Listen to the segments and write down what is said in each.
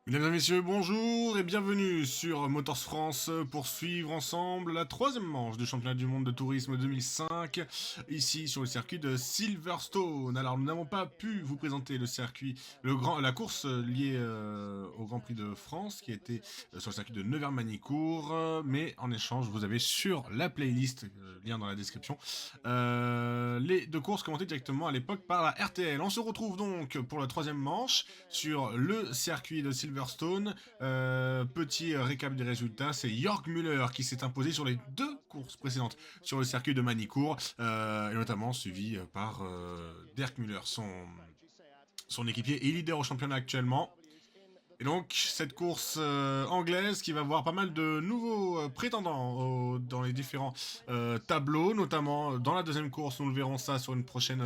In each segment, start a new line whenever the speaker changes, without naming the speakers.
Mesdames et messieurs, bonjour et bienvenue sur Motors France pour suivre ensemble la troisième manche du championnat du monde de tourisme 2005, ici sur le circuit de Silverstone. Alors nous n'avons pas pu vous présenter le circuit, la course liée au Grand Prix de France qui était sur le circuit de Nevers-Manicourt, mais en échange vous avez sur la playlist, lien dans la description, les deux courses commentées directement à l'époque par la RTL. On se retrouve donc pour la troisième manche sur le circuit de Silverstone. Petit récap des résultats, c'est Jörg Müller qui s'est imposé sur les deux courses précédentes sur le circuit de Manicourt, et notamment suivi par Dirk Müller, son équipier et leader au championnat actuellement. Et donc, cette course anglaise qui va voir pas mal de nouveaux prétendants dans les différents tableaux, notamment dans la deuxième course, nous le verrons ça sur une prochaine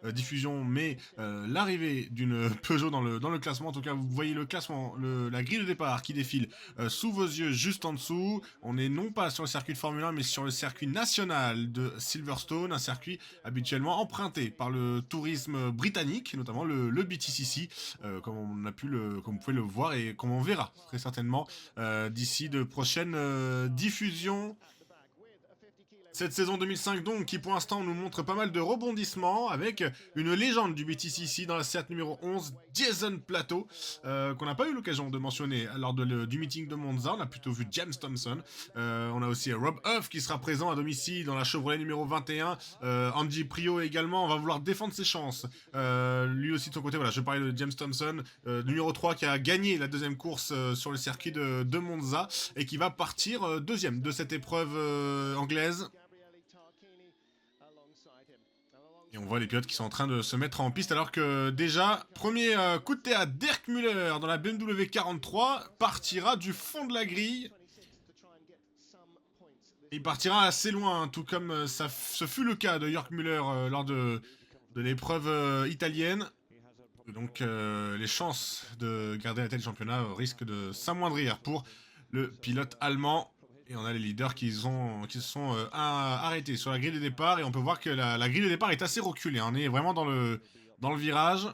diffusion, mais l'arrivée d'une Peugeot dans le classement, en tout cas, vous voyez le classement, la grille de départ qui défile sous vos yeux juste en dessous. On est non pas sur le circuit de Formule 1, mais sur le circuit national de Silverstone, un circuit habituellement emprunté par le tourisme britannique, notamment le BTCC, comme vous pouvez le voir et comme on verra très certainement d'ici de prochaines diffusions. Cette saison 2005 donc, qui pour l'instant nous montre pas mal de rebondissements, avec une légende du BTCC dans la Seat numéro 11, Jason Plato, qu'on n'a pas eu l'occasion de mentionner lors du meeting de Monza. On a plutôt vu James Thompson. On a aussi Rob Huff qui sera présent à domicile dans la Chevrolet numéro 21. Andy Prio également, on va vouloir défendre ses chances. Lui aussi de son côté, voilà, je parlais de James Thompson, numéro 3 qui a gagné la deuxième course sur le circuit de Monza et qui va partir deuxième de cette épreuve anglaise. Et on voit les pilotes qui sont en train de se mettre en piste alors que déjà, premier coup de théâtre, Dirk Müller dans la BMW 43 partira du fond de la grille. Il partira assez loin, tout comme ce fut le cas de Jörg Müller lors de l'épreuve italienne. Donc les chances de garder la tête du championnat risquent de s'amoindrir pour le pilote allemand. Et on a les leaders qui se sont arrêtés sur la grille de départ. Et on peut voir que la grille de départ est assez reculée. On est vraiment dans le virage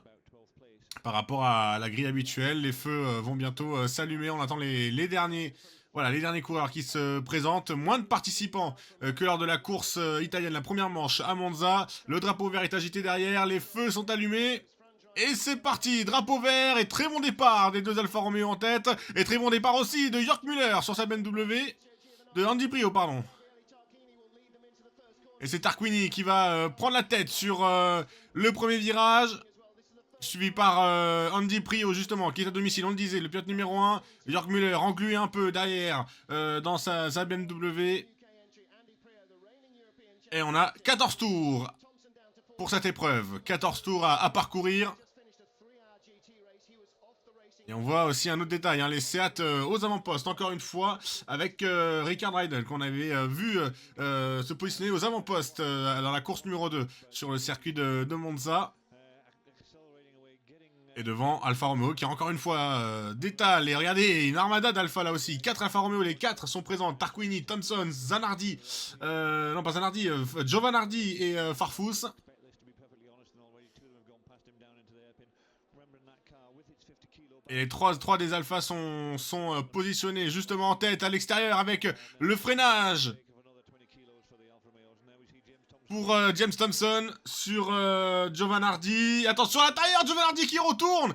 par rapport à la grille habituelle. Les feux vont bientôt s'allumer. On attend les derniers. Voilà, les derniers coureurs qui se présentent. Moins de participants que lors de la course italienne, la première manche à Monza. Le drapeau vert est agité derrière. Les feux sont allumés. Et c'est parti, drapeau vert et très bon départ des deux Alfa Romeo en tête. Et très bon départ aussi de Jörg Müller sur sa BMW. De Andy Prio, pardon. Et c'est Tarquini qui va prendre la tête sur le premier virage. Suivi par Andy Prio, justement, qui est à domicile, on le disait, le pilote numéro 1. Jörg Müller englué un peu derrière dans sa BMW. Et on a 14 tours pour cette épreuve. 14 tours à parcourir. Et on voit aussi un autre détail, hein, les Seat aux avant-postes, encore une fois, avec Rickard Reidel, qu'on avait vu se positionner aux avant-postes dans la course numéro 2 sur le circuit de Monza. Et devant Alfa Romeo qui encore une fois détale. Et regardez, une armada d'Alfa là aussi. 4 Alfa Romeo, les 4 sont présents. Tarquini, Thompson, Zanardi, non pas Zanardi, Giovanardi et Farfus. Et les 3 des alphas sont positionnés justement en tête à l'extérieur avec le freinage pour James Thompson sur Giovanardi. Attention à l'intérieur, Giovanardi qui retourne.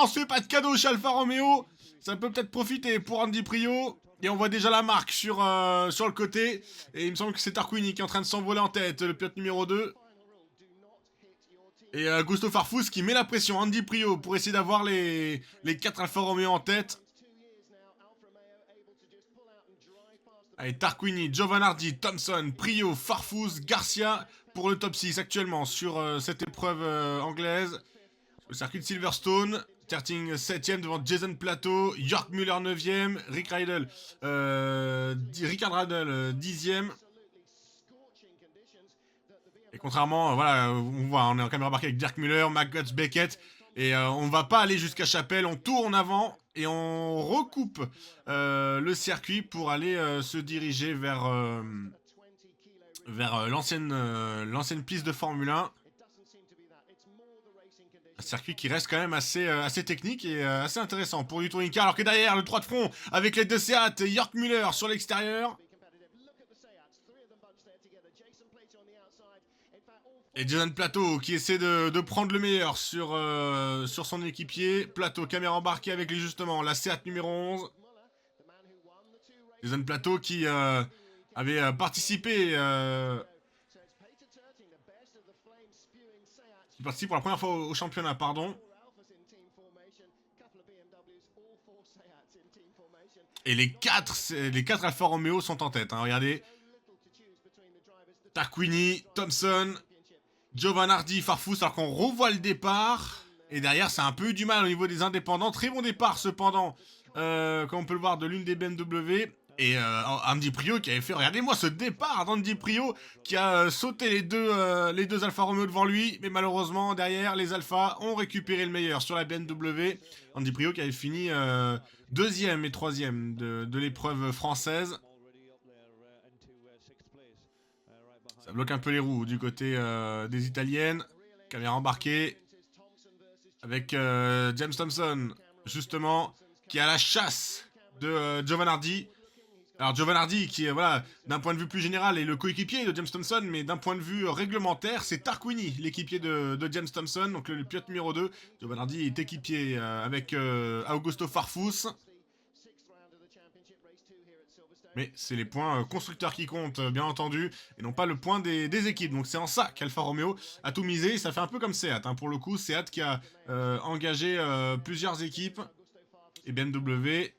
On se fait pas de cadeau chez Alfa Romeo. Ça peut peut-être profiter pour Andy Prio. Et on voit déjà la marque sur le côté. Et il me semble que c'est Tarquini qui est en train de s'envoler en tête, le pilote numéro 2. Et Gusto Farfus qui met la pression, Andy Prio, pour essayer d'avoir les 4 Alfa Romeo en tête. Allez, Tarquini, Giovanardi, Thompson, Prio, Farfus, Garcia pour le top 6 actuellement sur cette épreuve anglaise. Le circuit de Silverstone. Terting 7ème devant Jason Plato, Jörg Müller 9ème, Rickard Reidel 10ème. Et contrairement, voilà, on est en caméra embarquée avec Dirk Müller, Matt Beckett, et on va pas aller jusqu'à Chapelle, on tourne avant et on recoupe le circuit pour aller se diriger vers l'ancienne piste de Formule 1. Un circuit qui reste quand même assez technique et assez intéressant pour du touring car, alors que derrière, le 3 de front avec les deux Seat, Jörg Müller sur l'extérieur. Et Jason Plateau qui essaie de prendre le meilleur sur son équipier. Plateau, caméra embarquée avec lui justement, la Seat numéro 11. Jason Plateau qui avait participé... qui participe pour la première fois au championnat, pardon. Et les quatre Alfa Romeo sont en tête, hein, regardez. Tarquini, Thompson, Giovanardi, Farfus, alors qu'on revoit le départ. Et derrière, c'est un peu eu du mal au niveau des indépendants. Très bon départ, cependant, comme on peut le voir, de l'une des BMW. Et Andy Prio qui avait fait, regardez-moi ce départ d'Andy Prio qui a sauté les deux Alfa Romeo devant lui. Mais malheureusement, derrière, les Alfa ont récupéré le meilleur sur la BMW. Andy Prio qui avait fini deuxième et troisième de l'épreuve française. Ça bloque un peu les roues du côté des Italiennes. Caméra embarquée. Avec James Thompson, justement, qui est à la chasse de Giovanardi. Alors Giovanardi, qui est, voilà, d'un point de vue plus général, est le coéquipier de James Thompson, mais d'un point de vue réglementaire, c'est Tarquini, l'équipier de James Thompson, donc le pilote numéro 2. Giovanardi est équipier avec Augusto Farfus. Mais c'est les points constructeurs qui comptent, bien entendu, et non pas le point des équipes. Donc c'est en ça qu'Alfa Romeo a tout misé. Ça fait un peu comme Seat, hein, pour le coup. Seat qui a engagé plusieurs équipes. Et BMW,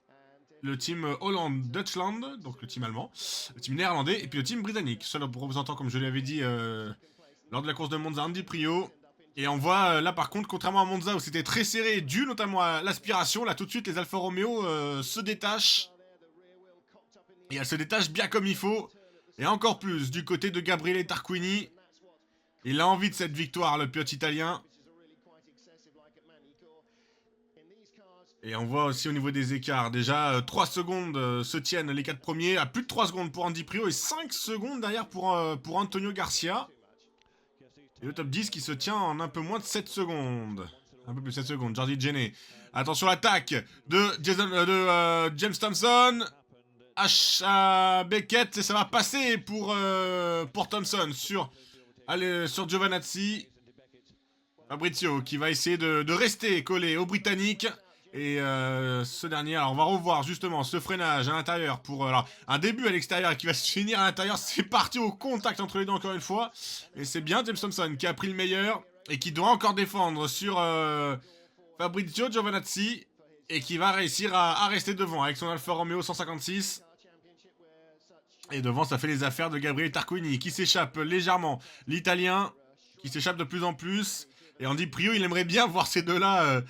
le team Holland Deutschland, donc le team allemand, le team néerlandais, et puis le team britannique. Seul représentant, comme je l'avais dit, lors de la course de Monza, Andy Prio. Et on voit là par contre, contrairement à Monza où c'était très serré, dû notamment à l'aspiration, là tout de suite les Alfa Romeo se détachent. Et elle se détache bien comme il faut. Et encore plus du côté de Gabriele Tarquini. Il a envie de cette victoire, le pilote italien. Et on voit aussi au niveau des écarts. Déjà, 3 secondes se tiennent les 4 premiers. À plus de 3 secondes pour Andy Prio et 5 secondes derrière pour Antonio Garcia. Et le top 10 qui se tient en un peu moins de 7 secondes. Un peu plus de 7 secondes. Jordi Gene. Attention, l'attaque de James Thompson. Beckett, et ça va passer pour Thompson sur Giovinazzi. Fabrizio qui va essayer de rester collé au Britannique. Et ce dernier, alors on va revoir justement ce freinage à l'intérieur pour un début à l'extérieur et qui va se finir à l'intérieur. C'est parti au contact entre les deux encore une fois. Et c'est bien James Thompson qui a pris le meilleur et qui doit encore défendre sur Fabrizio Giovinazzi. Et qui va réussir à rester devant avec son Alfa Romeo 156. Et devant, ça fait les affaires de Gabriele Tarquini qui s'échappe légèrement. L'Italien qui s'échappe de plus en plus. Et Andy Prio, il aimerait bien voir ces deux-là,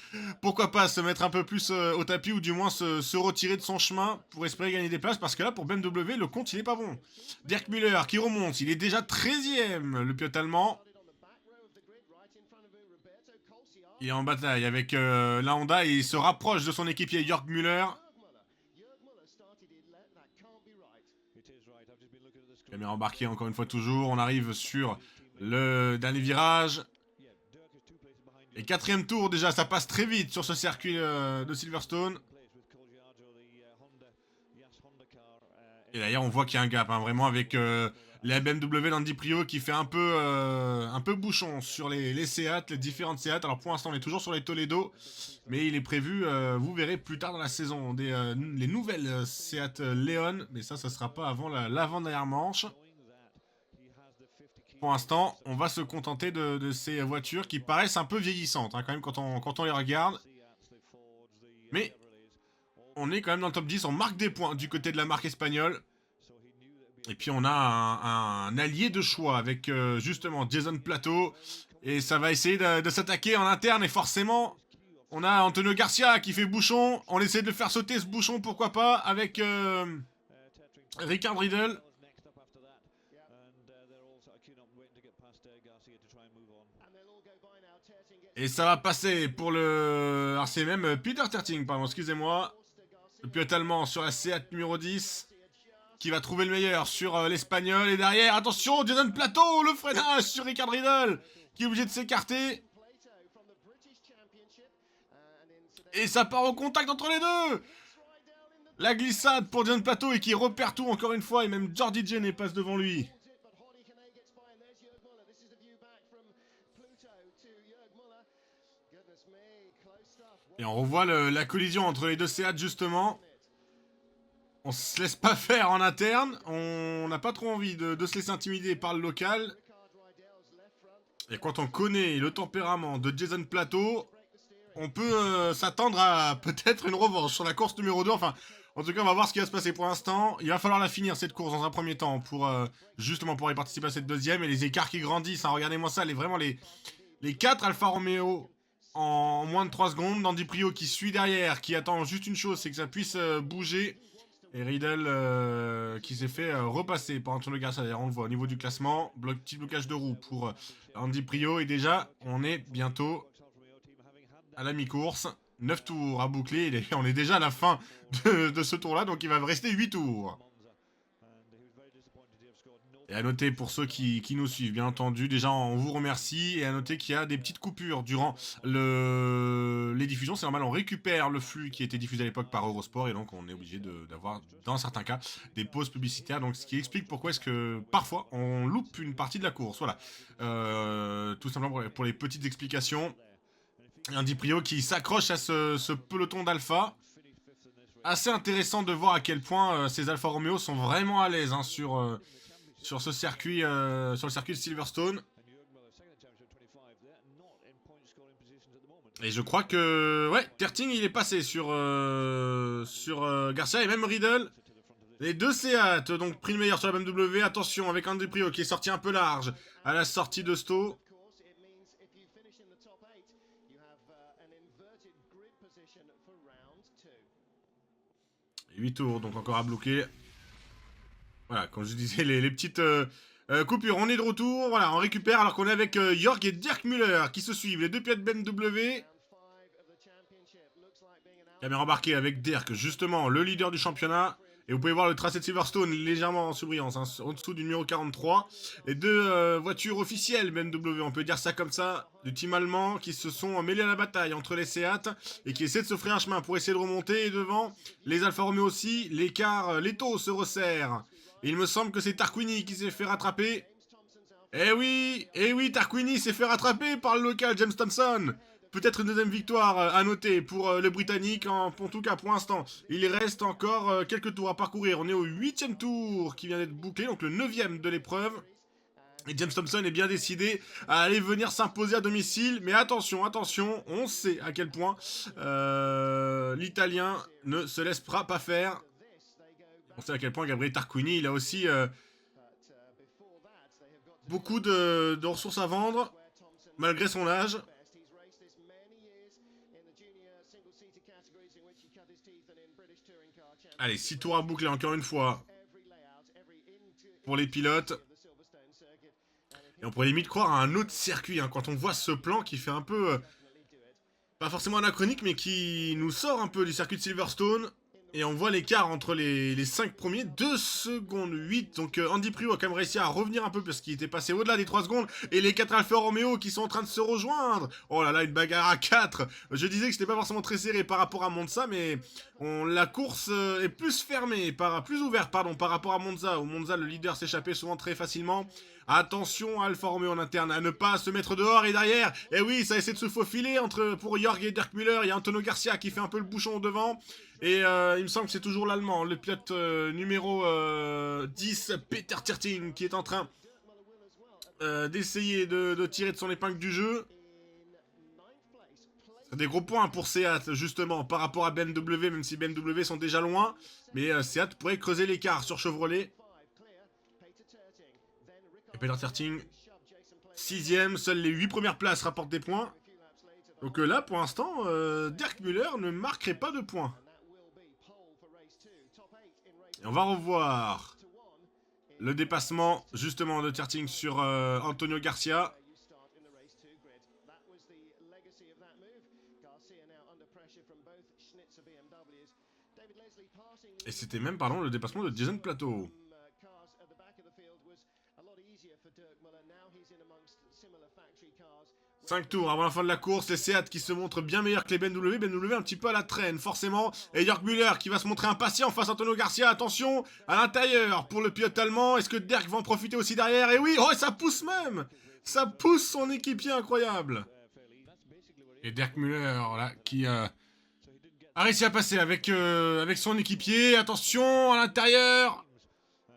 pourquoi pas, se mettre un peu plus au tapis ou du moins se retirer de son chemin pour espérer gagner des places. Parce que là, pour BMW, le compte, il est pas bon. Dirk Müller qui remonte, il est déjà 13ème, le pilote allemand. Il est en bataille avec la Honda et il se rapproche de son équipier Jörg Müller. Caméra embarquée encore une fois toujours. On arrive sur le dernier virage. Et 4ème tour déjà, ça passe très vite sur ce circuit de Silverstone. Et d'ailleurs on voit qu'il y a un gap, hein, vraiment avec la BMW d'Andy Prio qui fait un peu bouchon sur les Seat, les différentes Seat. Alors pour l'instant on est toujours sur les Toledo, mais il est prévu, vous verrez plus tard dans la saison, les nouvelles Seat Leon, mais ça sera pas avant l'avant-dernière manche. Pour l'instant, on va se contenter de ces voitures qui paraissent un peu vieillissantes, hein, quand même, quand on les regarde. Mais on est quand même dans le top 10, on marque des points du côté de la marque espagnole. Et puis on a un allié de choix avec justement Jason Plateau. Et ça va essayer de s'attaquer en interne et forcément, on a Antonio Garcia qui fait bouchon. On essaie de le faire sauter ce bouchon, pourquoi pas, avec Rickard Riedel. Et ça va passer pour le... Alors c'est même Peter Terting, pardon, excusez-moi. Le pilote allemand sur la Seat numéro 10. Qui va trouver le meilleur sur l'Espagnol. Et derrière, attention, Jason Plateau, le freinage sur Rickard Riedel. Qui est obligé de s'écarter. Et ça part au contact entre les deux. La glissade pour Jason Plateau et qui repère tout encore une fois. Et même Jordi Jane passe devant lui. Et on revoit la collision entre les deux Seat justement. On se laisse pas faire en interne. On n'a pas trop envie de se laisser intimider par le local. Et quand on connaît le tempérament de Jason Plateau, on peut s'attendre à peut-être une revanche sur la course numéro 2. Enfin, en tout cas, on va voir ce qui va se passer pour l'instant. Il va falloir la finir cette course dans un premier temps pour justement pouvoir y participer à cette deuxième. Et les écarts qui grandissent, hein, regardez-moi ça, vraiment les 4 Alfa Romeo en moins de 3 secondes. Dandy Prio qui suit derrière, qui attend juste une chose, c'est que ça puisse bouger. Et Riddle qui s'est fait repasser par Antonio Garcia. D'ailleurs, on le voit au niveau du classement. Petit blocage de roue pour Andy Prio. Et déjà, on est bientôt à la mi-course. 9 tours à boucler. Et on est déjà à la fin de ce tour-là. Donc, il va rester 8 tours. Et à noter pour ceux qui nous suivent, bien entendu, déjà on vous remercie. Et à noter qu'il y a des petites coupures durant les diffusions. C'est normal, on récupère le flux qui était diffusé à l'époque par Eurosport. Et donc on est obligé d'avoir, dans certains cas, des pauses publicitaires. Donc ce qui explique pourquoi est-ce que parfois on loupe une partie de la course. Voilà. Tout simplement pour les petites explications. Andy Prio qui s'accroche à ce peloton d'Alpha. Assez intéressant de voir à quel point ces Alfa Romeo sont vraiment à l'aise hein, sur ce circuit, sur le circuit de Silverstone. Et je crois que... Ouais, Terting il est passé sur Garcia et même Riddle. Les deux Seat, donc pris le meilleur sur la BMW. Attention avec Andy Prio qui est sorti un peu large à la sortie de Sto. Et 8 tours, donc encore à bloquer. Voilà, comme je disais, les petites coupures. On est de retour, voilà, on récupère alors qu'on est avec Jörg et Dirk Müller qui se suivent. Les deux pilotes BMW. Caméra embarquée avec Dirk, justement, le leader du championnat. Et vous pouvez voir le tracé de Silverstone légèrement en surbrillance, hein, en dessous du numéro 43. Les deux voitures officielles BMW, on peut dire ça comme ça, du team allemand qui se sont mêlés à la bataille entre les Seat et qui essaient de se frayer un chemin pour essayer de remonter. Et devant, les Alfa Romeo aussi, l'écart, l'étau se resserre. Et il me semble que c'est Tarquini qui s'est fait rattraper. Eh oui, Tarquini s'est fait rattraper par le local James Thompson. Peut-être une deuxième victoire à noter pour le Britannique, en tout cas pour l'instant. Il reste encore quelques tours à parcourir. On est au 8e tour qui vient d'être bouclé, donc le 9e de l'épreuve. Et James Thompson est bien décidé à aller venir s'imposer à domicile. Mais attention, on sait à quel point l'Italien ne se laissera pas faire. On sait à quel point Gabriele Tarquini, il a aussi beaucoup de ressources à vendre, malgré son âge. Allez, 6 tours à boucler encore une fois pour les pilotes. Et on pourrait limite croire à un autre circuit, hein, quand on voit ce plan qui fait un peu... pas forcément anachronique, mais qui nous sort un peu du circuit de Silverstone. Et on voit l'écart entre les 5 premiers, 2 secondes 8. Donc Andy Prio a quand même réussi à revenir un peu parce qu'il était passé au-delà des 3 secondes. Et les 4 Alfa Romeo qui sont en train de se rejoindre. Oh là là, une bagarre à 4. Je disais que c'était pas forcément très serré par rapport à Monza, mais la course est plus fermée, plus ouverte par rapport à Monza. Où Monza, le leader s'échappait souvent très facilement. Attention Alfa Romeo en interne à ne pas se mettre dehors et derrière. Et oui, ça essaie de se faufiler pour Jörg et Dirk Müller. Il y a Antonio Garcia qui fait un peu le bouchon devant. Et il me semble que c'est toujours l'allemand, le pilote numéro 10, Peter Tirting, qui est en train d'essayer de tirer de son épingle du jeu. C'est des gros points pour Seat, justement, par rapport à BMW, même si BMW sont déjà loin. Mais Seat pourrait creuser l'écart sur Chevrolet. Et Peter Tirting, 6ème, seules les 8 premières places rapportent des points. Donc là, pour l'instant, Dirk Müller ne marquerait pas de points. Et on va revoir le dépassement, justement, de Tirting sur Antonio Garcia. Et c'était même, pardon, le dépassement de Jason Plateau. 5 tours avant la fin de la course, les Seat qui se montrent bien meilleurs que les BMW. BMW un petit peu à la traîne, forcément. Et Jörg Müller qui va se montrer impatient face à Antonio Garcia. Attention, à l'intérieur pour le pilote allemand. Est-ce que Derk va en profiter aussi derrière? Et oui, oh, ça pousse même. Ça pousse son équipier, incroyable. Et Derk Müller, là, qui a réussi à passer avec son équipier. Attention, à l'intérieur.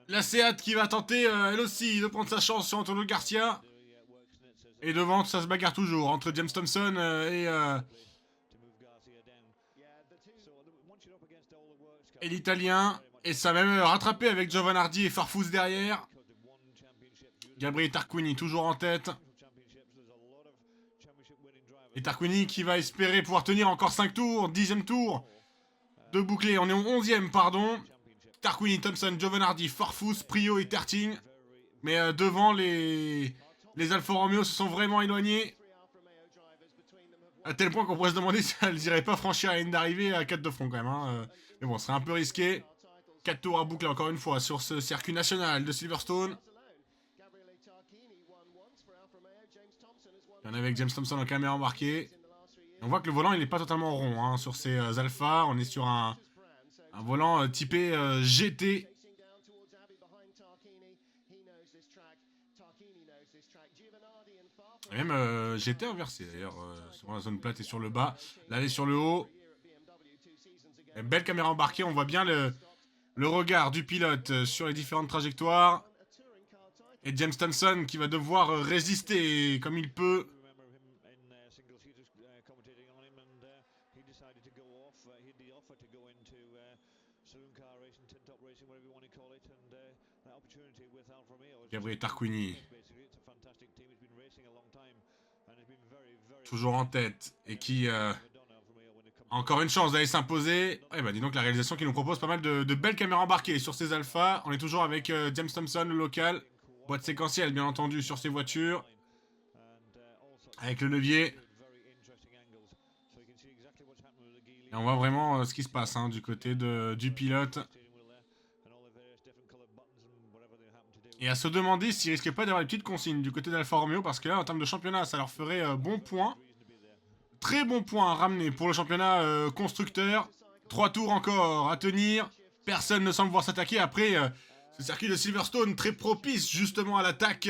La Seat qui va tenter, elle aussi, de prendre sa chance sur Antonio Garcia. Et devant, ça se bagarre toujours entre James Thompson et l'Italien. Et ça va même rattraper avec Giovanardi et Farfus derrière. Gabriele Tarquini toujours en tête. Et Tarquini qui va espérer pouvoir tenir encore 5 tours, 10e tour de boucler. On est au 11e, pardon. Tarquini, Thompson, Giovanardi, Farfus, Prio et Terting. Mais devant, les Alfa Romeo se sont vraiment éloignés. À tel point qu'on pourrait se demander si elles n'iraient pas franchir la ligne d'arrivée à 4 de front quand même. Hein. Mais bon, ce serait un peu risqué. 4 tours à boucler encore une fois sur ce circuit national de Silverstone. Il y en a avec James Thompson en caméra embarquée. On voit que le volant il n'est pas totalement rond hein, sur ces Alpha. On est sur un volant typé GT. Et même GT inversé d'ailleurs, sur la zone plate et sur le bas. Là elle est sur le haut. Une belle caméra embarquée, on voit bien le regard du pilote sur les différentes trajectoires. Et James Thompson qui va devoir résister comme il peut. Gabriele Tarquini. Toujours en tête. Et qui a encore une chance d'aller s'imposer. Eh ben dis donc la réalisation qui nous propose pas mal de belles caméras embarquées sur ces Alpha. On est toujours avec James Thompson, le local. Boîte séquentielle bien entendu sur ces voitures. Avec le levier. Et on voit vraiment ce qui se passe hein, du côté du pilote. Et à se demander s'il risquait pas d'avoir les petites consignes du côté d'Alfa Romeo. Parce que là en termes de championnat ça leur ferait bon point. Très bon point à ramener pour le championnat constructeur. 3 tours encore à tenir. Personne ne semble voir s'attaquer. Après, ce circuit de Silverstone très propice justement à l'attaque.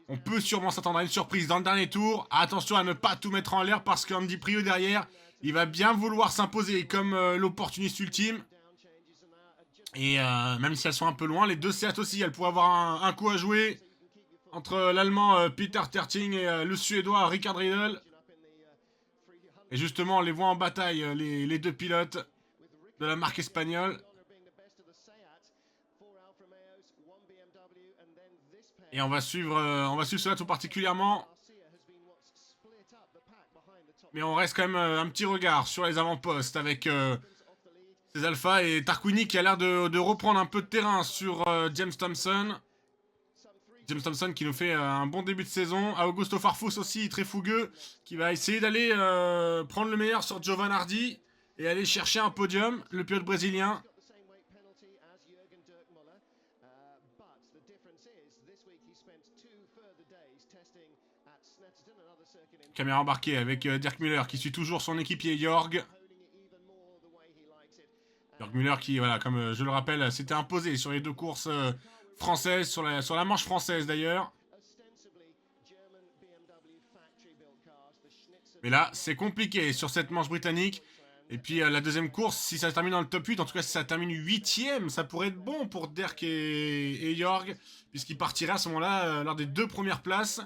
On peut sûrement s'attendre à une surprise dans le dernier tour. Attention à ne pas tout mettre en l'air parce qu'Andy Prio derrière, il va bien vouloir s'imposer comme l'opportuniste ultime. Et même si elles sont un peu loin, les deux Seat aussi, elles pourraient avoir un coup à jouer. Entre l'Allemand Peter Terting et le Suédois Richard Riedel. Et justement, on les voit en bataille, les deux pilotes de la marque espagnole. Et on va suivre cela tout particulièrement. Mais on reste quand même un petit regard sur les avant-postes avec ces Alpha et Tarquini qui a l'air de reprendre un peu de terrain sur James Thompson. James Thompson qui nous fait un bon début de saison. Augusto Farfus aussi, très fougueux, qui va essayer d'aller prendre le meilleur sur Giovanardi et aller chercher un podium, le pilote brésilien. Caméra embarquée avec Dirk Müller qui suit toujours son équipier Jörg. Jörg Müller qui, voilà, comme je le rappelle, s'était imposé sur les deux courses françaises, sur la manche française d'ailleurs. Mais là, c'est compliqué sur cette manche britannique. Et puis la deuxième course, si ça termine dans le top 8, en tout cas si ça termine 8ème, ça pourrait être bon pour Dirk et Jörg, puisqu'ils partiraient à ce moment-là lors des 2 premières places.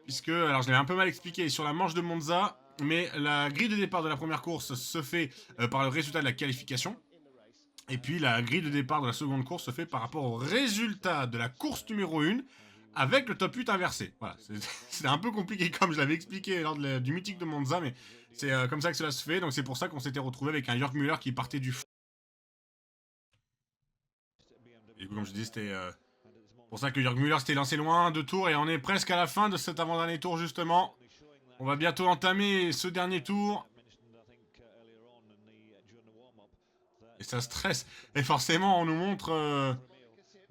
Puisque, alors je l'avais un peu mal expliqué sur la manche de Monza, mais la grille de départ de la première course se fait par le résultat de la qualification. Et puis la grille de départ de la seconde course se fait par rapport au résultat de la course numéro 1 avec le top 8 inversé. Voilà, c'est un peu compliqué comme je l'avais expliqué lors du mythique de Monza, mais c'est comme ça que cela se fait. Donc c'est pour ça qu'on s'était retrouvé avec un Jörg Müller qui partait du fond. Et comme je dis, c'était pour ça que Jörg Müller s'était lancé loin, 2 tours, et on est presque à la fin de cet avant-dernier tour justement. On va bientôt entamer ce dernier tour. Et ça stresse. Et forcément, on nous montre...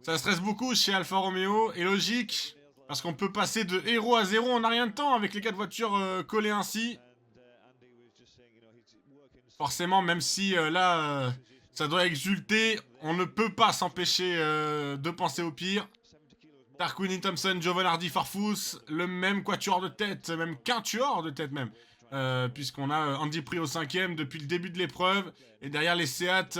ça stresse beaucoup chez Alfa Romeo. Et logique, Parce qu'on peut passer de héros à zéro en rien de temps avec les 4 voitures collées ainsi. Forcément, même si là, ça doit exulter, on ne peut pas s'empêcher de penser au pire. Tarquini, Thompson, Giovanardi, Farfus, le même quatuor de tête, même quintuor de tête même. Puisqu'on a Andy Pri au 5ème depuis le début de l'épreuve. Et derrière les Seat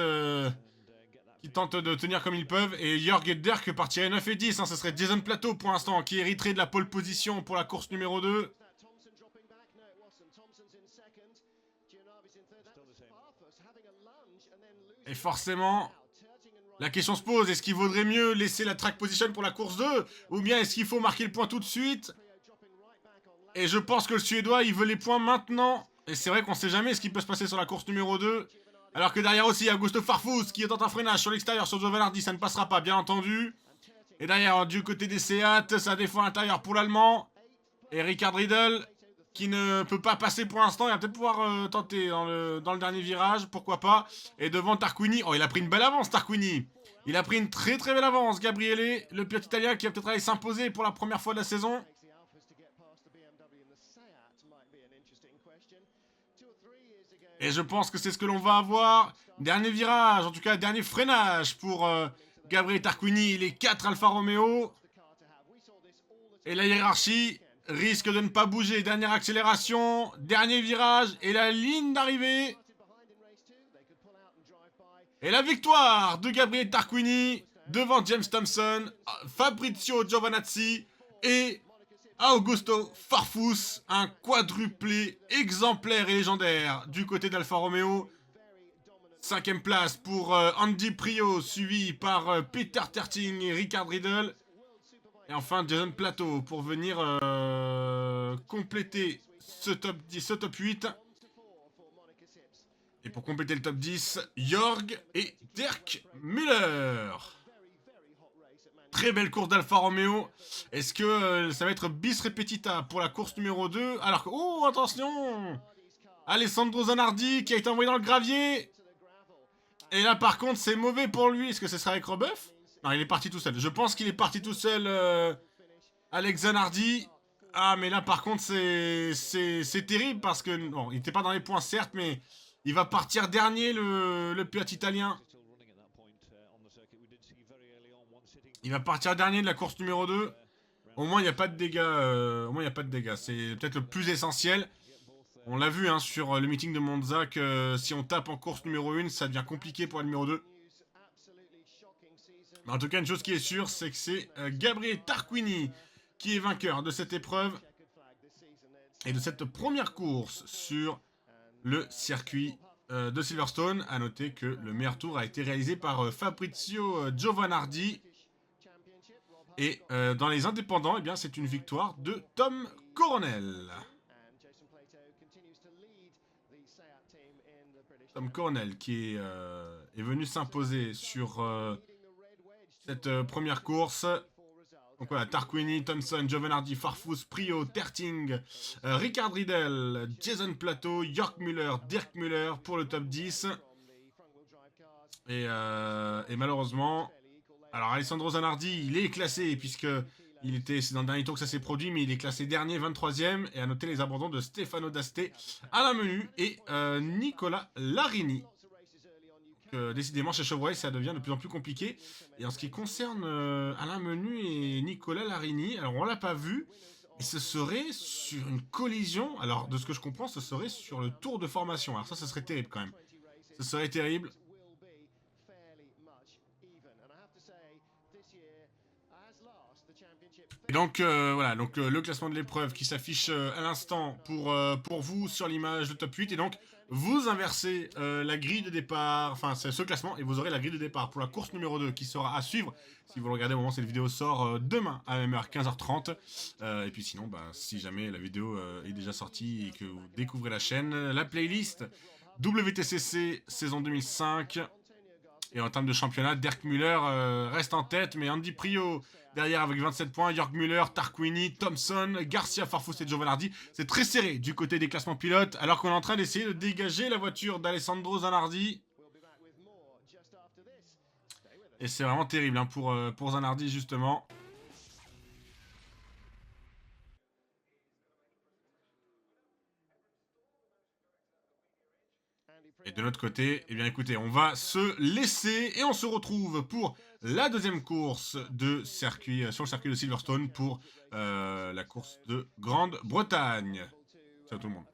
qui tentent de tenir comme ils peuvent. Et Jörg et Dirk partiraient 9 et 10. Hein, ce serait Jason Plateau pour l'instant qui hériterait de la pole position pour la course numéro 2. Et forcément, la question se pose, est-ce qu'il vaudrait mieux laisser la track position pour la course 2 ou bien est-ce qu'il faut marquer le point tout de suite? Et je pense que le Suédois, il veut les points maintenant. Et c'est vrai qu'on sait jamais ce qui peut se passer sur la course numéro 2. Alors que derrière aussi, il y a Augusto Farfus qui est en freinage sur l'extérieur sur Giovanardi, ça ne passera pas, bien entendu. Et derrière, du côté des Seat, ça défend à l'intérieur pour l'Allemand. Et Richard Riedel, qui ne peut pas passer pour l'instant, il va peut-être pouvoir tenter dans le dernier virage, pourquoi pas. Et devant Tarquini, oh il a pris une belle avance Tarquini. Il a pris une très très belle avance, Gabriele, le pilote italien qui va peut-être aller s'imposer pour la première fois de la saison. Et je pense que c'est ce que l'on va avoir. Dernier virage, en tout cas dernier freinage pour Gabriele Tarquini, les 4 Alfa Romeo. Et la hiérarchie risque de ne pas bouger. Dernière accélération, dernier virage et la ligne d'arrivée. Et la victoire de Gabriele Tarquini devant James Thompson, Fabrizio Giovanazzi et Augusto Farfus. Un quadruplé exemplaire et légendaire du côté d'Alfa Romeo. 5ème place pour Andy Prio, suivi par Peter Terting et Richard Riedel. Et enfin, Jason Plateau pour venir compléter ce top 10, ce top 8. Et pour compléter le top 10, Jörg et Dirk Müller. Très belle course d'Alfa Romeo. Est-ce que ça va être bis repetita pour la course numéro 2? Alors que... Oh, attention! Alessandro Zanardi qui a été envoyé dans le gravier. Et là, par contre, c'est mauvais pour lui. Est-ce que ce sera avec Robeuf? Non, il est parti tout seul. Je pense qu'il est parti tout seul, Alex Zanardi. Ah, mais là, par contre, c'est terrible parce que... Bon, il n'était pas dans les points, certes, mais il va partir dernier, le pilote italien. Il va partir dernier de la course numéro 2. Au moins, il n'y a pas de dégâts. Au moins, il n'y a pas de dégâts. C'est peut-être le plus essentiel. On l'a vu hein, sur le meeting de Monza que si on tape en course numéro 1, ça devient compliqué pour la numéro 2. Mais en tout cas, une chose qui est sûre, c'est que c'est Gabriele Tarquini qui est vainqueur de cette épreuve et de cette première course sur le circuit de Silverstone. A noter que le meilleur tour a été réalisé par Fabrizio Giovanardi. Et dans les indépendants, eh bien, c'est une victoire de Tom Coronel. Tom Coronel qui est venu s'imposer sur cette première course. Donc voilà, Tarquini, Thompson, Giovanardi, Farfus, Prio, Terting, Richard Riedel, Jason Plateau, Jörg Müller, Dirk Müller pour le top 10. Et malheureusement... Alors Alessandro Zanardi, il est classé puisque c'est dans le dernier tour que ça s'est produit, mais il est classé dernier, 23ème. Et à noter les abandons de Stefano D'Aste, Alain Menu et Nicolas Larini. Décidément, chez Chevrolet, ça devient de plus en plus compliqué. Et en ce qui concerne Alain Menu et Nicolas Larini, alors on l'a pas vu, et ce serait sur une collision. Alors de ce que je comprends, ce serait sur le tour de formation. Alors ça serait terrible quand même. Ce serait terrible. Et donc voilà, donc le classement de l'épreuve qui s'affiche à l'instant pour vous sur l'image de top 8. Et donc vous inversez la grille de départ, enfin c'est ce classement, et vous aurez la grille de départ pour la course numéro 2 qui sera à suivre. Si vous le regardez au moment où cette vidéo sort demain à la même heure, 15h30. Et puis sinon, bah, si jamais la vidéo est déjà sortie et que vous découvrez la chaîne, la playlist WTCC saison 2005. Et en termes de championnat, Dirk Müller reste en tête, mais Andy Prio derrière avec 27 points, Jörg Müller, Tarquini, Thompson, Garcia, Farfus et Giovanardi. C'est très serré du côté des classements pilotes, alors qu'on est en train d'essayer de dégager la voiture d'Alessandro Zanardi. Et c'est vraiment terrible hein, pour Zanardi, justement. Et de notre côté, eh bien écoutez, on va se laisser et on se retrouve pour la deuxième course de circuit, sur le circuit de Silverstone pour la course de Grande-Bretagne. Ciao tout le monde.